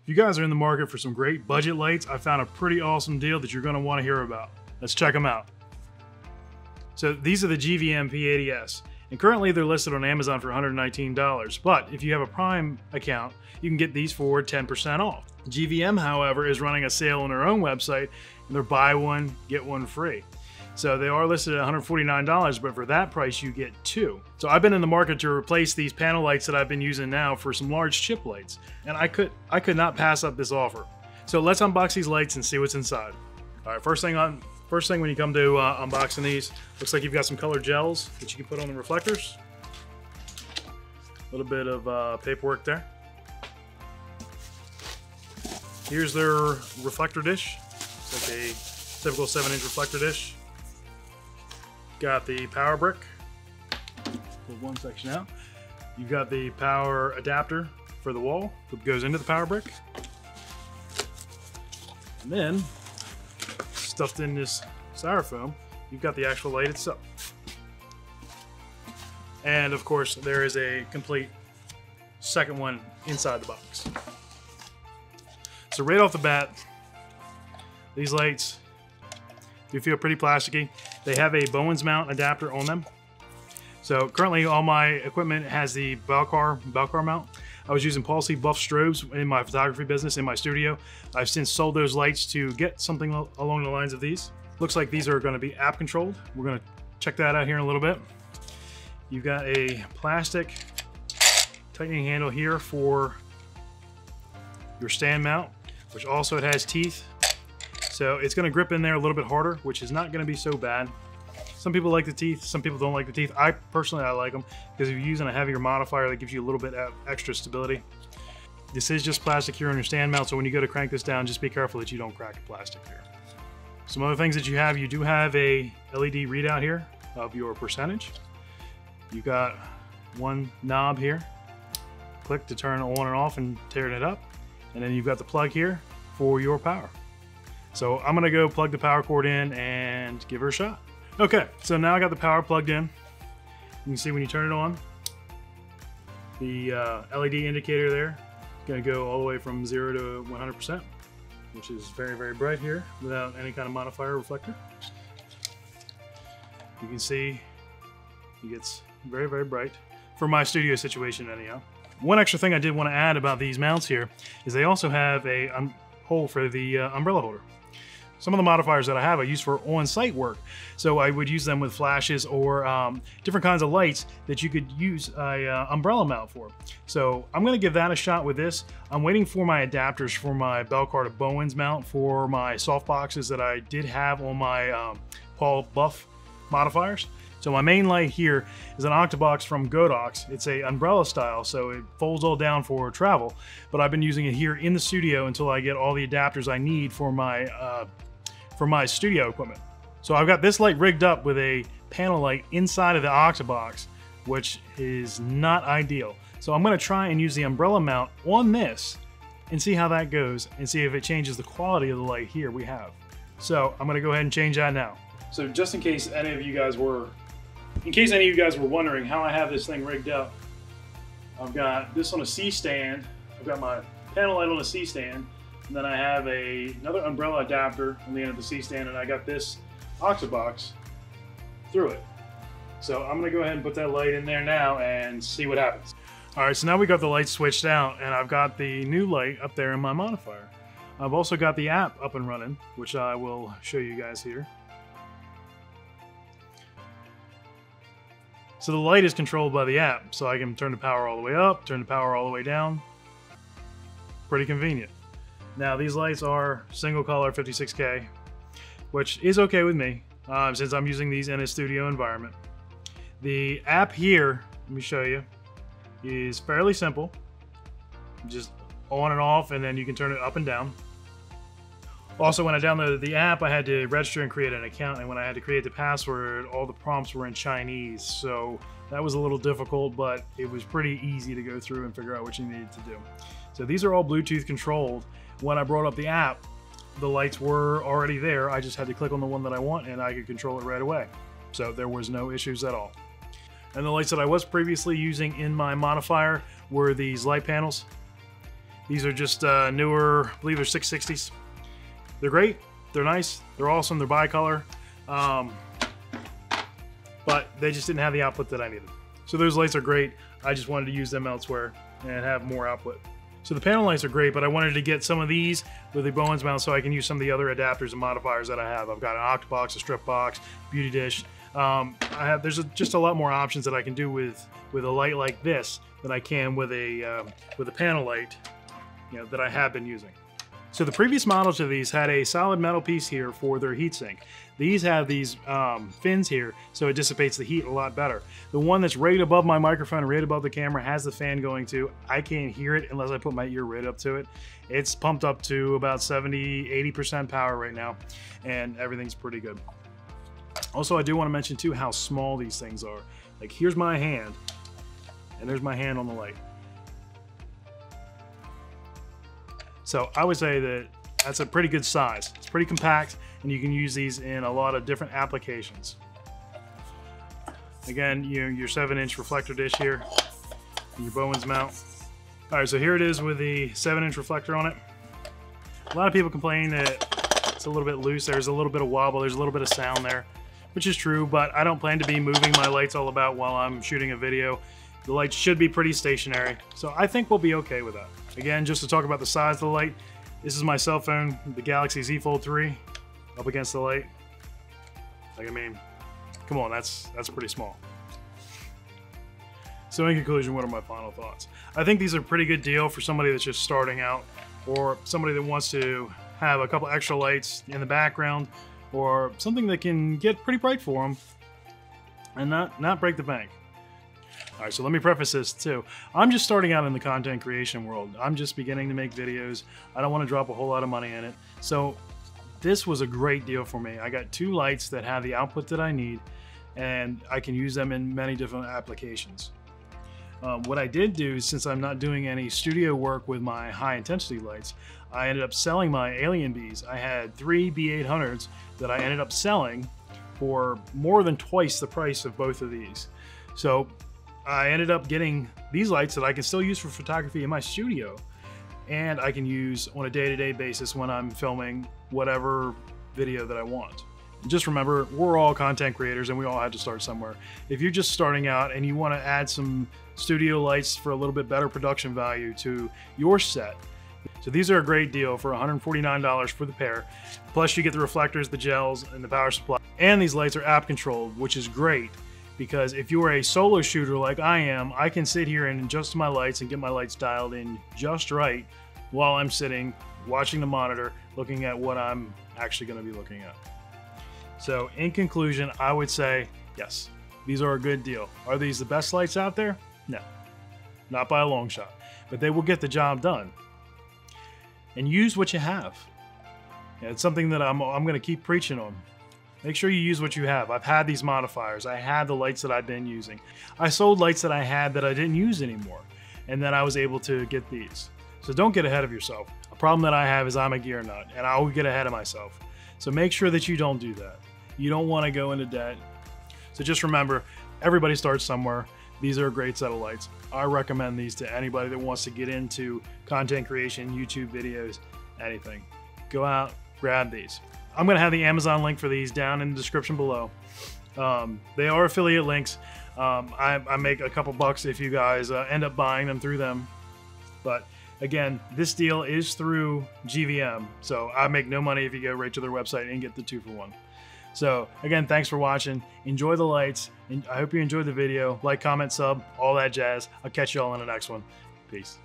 If you guys are in the market for some great budget lights, I found a pretty awesome deal that you're going to want to hear about. Let's check them out. So these are the GVM P80S, and currently they're listed on Amazon for $119, but if you have a Prime account, you can get these for 10% off. GVM, however, is running a sale on their own website, and they're buy one, get one free. So they are listed at $149, but for that price, you get two. So I've been in the market to replace these panel lights that I've been using now for some large chip lights, and I could not pass up this offer. So let's unbox these lights and see what's inside. All right, first thing when you come to unboxing these, looks like you've got some colored gels that you can put on the reflectors. A little bit of paperwork there. Here's their reflector dish. It's like a typical 7-inch reflector dish. Got the power brick. Pull one section out. You've got the power adapter for the wall that goes into the power brick. And then, stuffed in this styrofoam, you've got the actual light itself. And of course, there is a complete second one inside the box. So right off the bat, these lights do feel pretty plasticky. They have a Bowens mount adapter on them. So currently all my equipment has the Belcar mount. I was using Paul C. Buff strobes in my photography business in my studio. I've since sold those lights to get something along the lines of these. Looks like these are going to be app controlled. We're going to check that out here in a little bit. You've got a plastic tightening handle here for your stand mount, which also it has teeth. So it's going to grip in there a little bit harder, which is not going to be so bad. Some people like the teeth, some people don't like the teeth. I like them because if you're using a heavier modifier, that gives you a little bit of extra stability. This is just plastic here on your stand mount, so when you go to crank this down, just be careful that you don't crack the plastic here. Some other things that you do have a LED readout here of your percentage. You've got one knob here. Click to turn on and off and tearing it up. And then you've got the plug here for your power. So I'm gonna go plug the power cord in and give her a shot. Okay, so now I got the power plugged in. You can see when you turn it on, the LED indicator there is gonna go all the way from 0 to 100%, which is very, very bright here without any kind of modifier or reflector. You can see it gets very, very bright for my studio situation anyhow. One extra thing I did want to add about these mounts here is they also have a hole for the umbrella holder. Some of the modifiers that I have I use for on-site work. So I would use them with flashes or different kinds of lights that you could use a umbrella mount for. So I'm gonna give that a shot with this. I'm waiting for my adapters for my Belcar to Bowens mount for my soft boxes that I did have on my Paul Buff modifiers. So my main light here is an Octabox from Godox. It's a umbrella style, so it folds all down for travel. But I've been using it here in the studio until I get all the adapters I need for my studio equipment. So I've got this light rigged up with a panel light inside of the Octabox, which is not ideal. So I'm gonna try and use the umbrella mount on this and see how that goes and see if it changes the quality of the light here we have. So I'm gonna go ahead and change that now. So just in case any of you guys were wondering how I have this thing rigged up, I've got this on a C-stand. I've got my panel light on a C-stand, and then I have another umbrella adapter on the end of the C-stand, and I got this Octabox through it. So I'm gonna go ahead and put that light in there now and see what happens. All right, so now we got the light switched out, and I've got the new light up there in my modifier. I've also got the app up and running, which I will show you guys here. So the light is controlled by the app, so I can turn the power all the way up, turn the power all the way down. Pretty convenient. Now these lights are single color 56K, which is okay with me since I'm using these in a studio environment. The app here, let me show you, is fairly simple. Just on and off, and then you can turn it up and down. Also, when I downloaded the app, I had to register and create an account, and when I had to create the password, all the prompts were in Chinese, so that was a little difficult, but it was pretty easy to go through and figure out what you needed to do. So these are all Bluetooth controlled. When I brought up the app, the lights were already there. I just had to click on the one that I want, and I could control it right away. So there was no issues at all. And the lights that I was previously using in my modifier were these light panels. These are just newer, I believe they're 660s. They're great, they're nice, they're awesome, they're bicolor, but they just didn't have the output that I needed. So those lights are great. I just wanted to use them elsewhere and have more output. So the panel lights are great, but I wanted to get some of these with the Bowens mount so I can use some of the other adapters and modifiers that I have. I've got an octobox, a strip box, beauty dish. There's just a lot more options that I can do with a light like this than I can with a panel light, that I have been using. So the previous model to these had a solid metal piece here for their heatsink. These have these fins here, so it dissipates the heat a lot better. The one that's right above my microphone, right above the camera, has the fan going too. I can't hear it unless I put my ear right up to it. It's pumped up to about 70–80% power right now, and everything's pretty good. Also, I do want to mention too how small these things are. Like, here's my hand, and there's my hand on the light. So I would say that that's a pretty good size. It's pretty compact, and you can use these in a lot of different applications. Again, your 7-inch reflector dish here, and your Bowens mount. All right, so here it is with the 7-inch reflector on it. A lot of people complain that it's a little bit loose. There's a little bit of wobble. There's a little bit of sound there, which is true, but I don't plan to be moving my lights all about while I'm shooting a video. The lights should be pretty stationary, so I think we'll be okay with that. Again, just to talk about the size of the light, this is my cell phone, the Galaxy Z Fold 3, up against the light. Like, I mean, come on, that's pretty small. So in conclusion, what are my final thoughts? I think these are a pretty good deal for somebody that's just starting out, or somebody that wants to have a couple extra lights in the background, or something that can get pretty bright for them and not break the bank. All right, so let me preface this too. I'm just starting out in the content creation world. I'm just beginning to make videos. I don't want to drop a whole lot of money in it. So this was a great deal for me. I got 2 lights that have the output that I need, and I can use them in many different applications. What I did do, since I'm not doing any studio work with my high intensity lights, I ended up selling my Alien Bs. I had 3 B800s that I ended up selling for more than twice the price of both of these. So I ended up getting these lights that I can still use for photography in my studio, and I can use on a day-to-day basis when I'm filming whatever video that I want. Just remember, we're all content creators and we all have to start somewhere. If you're just starting out and you want to add some studio lights for a little bit better production value to your set, so these are a great deal for $149 for the pair. Plus you get the reflectors, the gels, and the power supply. And these lights are app controlled, which is great, because if you're a solo shooter like I am, I can sit here and adjust my lights and get my lights dialed in just right while I'm sitting, watching the monitor, looking at what I'm actually going to be looking at. So in conclusion, I would say, yes, these are a good deal. Are these the best lights out there? No, not by a long shot, but they will get the job done. And use what you have. Yeah, it's something that I'm going to keep preaching on. Make sure you use what you have. I've had these modifiers. I had the lights that I've been using. I sold lights that I had that I didn't use anymore, and then I was able to get these. So don't get ahead of yourself. A problem that I have is I'm a gear nut, and I will get ahead of myself. So make sure that you don't do that. You don't want to go into debt. So just remember, everybody starts somewhere. These are a great set of lights. I recommend these to anybody that wants to get into content creation, YouTube videos, anything. Go out, grab these. I'm going to have the Amazon link for these down in the description below. They are affiliate links. I make a couple bucks if you guys end up buying them through them. But again, this deal is through GVM, so I make no money if you go right to their website and get the 2-for-1. So again, thanks for watching. Enjoy the lights, and I hope you enjoyed the video. Like, comment, sub, all that jazz. I'll catch you all in the next one. Peace.